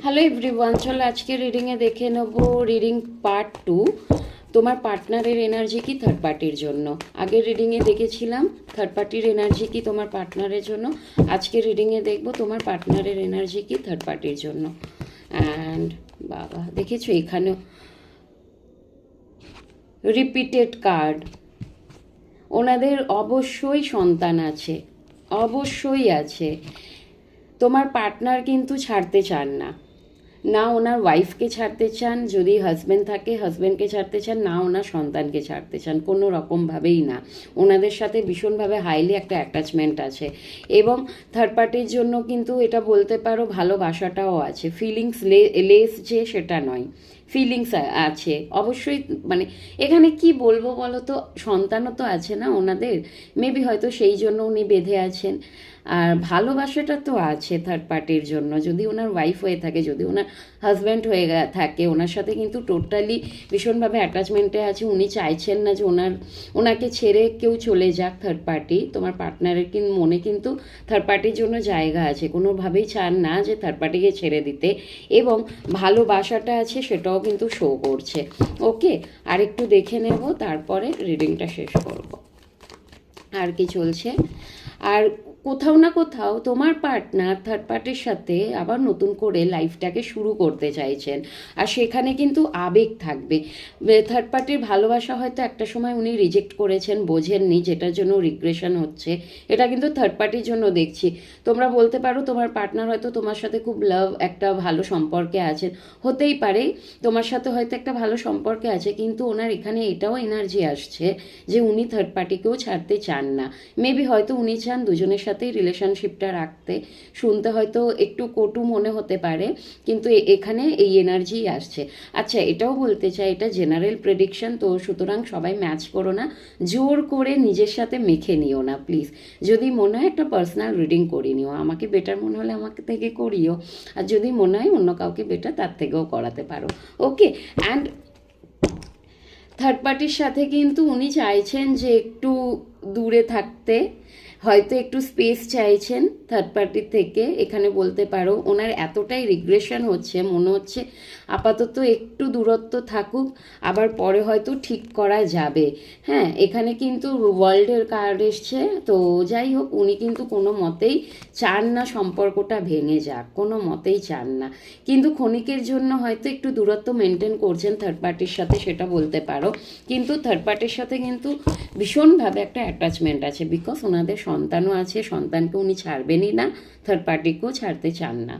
Hello everyone, চলো আজকে রিডিংয়ে দেখে নেব রিডিং পার্ট 2। তোমার পার্টনারের এনার্জি কি থার্ড পার্টির জন্য। আগের রিডিংয়ে দেখেছিলাম থার্ড পার্টির এনার্জি কি তোমার পার্টনারের জন্য। আজকে রিডিংয়ে দেখব তোমার পার্টনারের এনার্জি কি থার্ড পার্টির জন্য। অ্যান্ড বাবা, দেখেছো এখানেও রিপিটেড কার্ড। ওনাদের অবশ্যই সন্তান আছে, অবশ্যই আছে। তোমার পার্টনার কিন্তু ছাড়তে চান না, না ওনার ওয়াইফকে ছাড়তে চান, যদি হাজব্যান্ড থাকে হাজব্যান্ডকে ছাড়তে চান, না ওনার সন্তানকে ছাড়তে চান, কোনো রকমভাবেই না। ওনাদের সাথে ভীষণভাবে হাইলি একটা অ্যাটাচমেন্ট আছে এবং থার্ড পার্টির জন্য কিন্তু এটা বলতে পারো ভালোবাসাটাও আছে। ফিলিংস লেস যে সেটা নয়, ফিলিংস আছে অবশ্যই। মানে এখানে কি বলবো বলো তো, সন্তানও তো আছে না ওনাদের, মেবি হয়তো সেই জন্য উনি বেঁধে আছেন। আর ভালোবাসাটা তো আছে থার্ড পার্টির জন্য, যদি ওনার ওয়াইফ হয়ে থাকে, যদি ওনার হাজব্যান্ড হয়ে থাকে, ওনার সাথে কিন্তু টোটালি ভীষণভাবে অ্যাটাচমেন্টে আছে। উনি চাইছেন না যে ওনাকে ছেড়ে কেউ চলে যাক থার্ড পার্টি। তোমার পার্টনারের মনে কিন্তু থার্ড পার্টির জন্য জায়গা আছে, কোনোভাবেই চান না যে থার্ড পার্টিকে ছেড়ে দিতে, এবং ভালোবাসাটা আছে সেটাও কিন্তু শো করছে। ওকে, আর একটু দেখে নেব, তারপরে রিডিংটা শেষ করব। আর কি চলছে। আর কোথাও না কোথাও তোমার পার্টনার থার্ড পার্টির সাথে আবার নতুন করে লাইফটাকে শুরু করতে চাইছেন, আর সেখানে কিন্তু আবেগ থাকবে। থার্ড পার্টির ভালোবাসা হয়তো একটা সময় উনি রিজেক্ট করেছেন, বোঝেননি, যেটার জন্য রিগ্রেশন হচ্ছে। এটা কিন্তু থার্ড পার্টির জন্য দেখছি। তোমরা বলতে পারো তোমার পার্টনার হয়তো তোমার সাথে খুব লাভ, একটা ভালো সম্পর্কে আছেন, হতেই পারে তোমার সাথে হয়তো একটা ভালো সম্পর্কে আছে, কিন্তু ওনার এখানে এটাও এনার্জি আসছে যে উনি থার্ড পার্টিকেও ছাড়তে চান না। মেবি হয়তো উনি চান দুজনের সাথেই রিলেশনশিপটা রাখতে। শুনতে হয়তো একটু কটু মনে হতে পারে, কিন্তু এখানে এই এনার্জি আসছে। আচ্ছা, এটাও বলতে চাই এটা জেনারেল প্রেডিকশন, তো সুতরাং সবাই ম্যাচ করো না, জোর করে নিজের সাথে মেখে নিও না প্লিজ। যদি মনে হয় একটা পার্সোনাল রিডিং করে নিও, আমাকে বেটার মনে হলে আমাকে থেকে করিও, আর যদি মনে হয় অন্য কাউকে বেটার তার থেকেও করাতে পারো। ওকে, অ্যান্ড থার্ড পার্টির সাথে কিন্তু উনি চাইছেন যে একটু দূরে থাকতে, হয়তো একটু স্পেস চাইছেন থার্ড পার্টির থেকে। এখানে বলতে পারো ওনার এতটাই রিগ্রেশন হচ্ছে, মনে হচ্ছে আপাতত একটু দূরত্ব থাকুক, আবার পরে হয়তো ঠিক করা যাবে। হ্যাঁ, এখানে কিন্তু ওয়ার্ল্ডের কার্ড এসছে, তো যাই হোক উনি কিন্তু কোনো মতেই চান না সম্পর্কটা ভেঙে যাক, কোনো মতেই চান না, কিন্তু ক্ষণিকের জন্য হয়তো একটু দূরত্ব মেনটেন করছেন থার্ড পার্টির সাথে, সেটা বলতে পারো। কিন্তু থার্ড পার্টির সাথে কিন্তু ভীষণভাবে একটা অ্যাটাচমেন্ট আছে, বিকজ ওনাদের সন্তানও আছে, সন্তানকে উনি ছাড়বেনই না, থার্ড পার্টিকেও ছাড়তে চান না।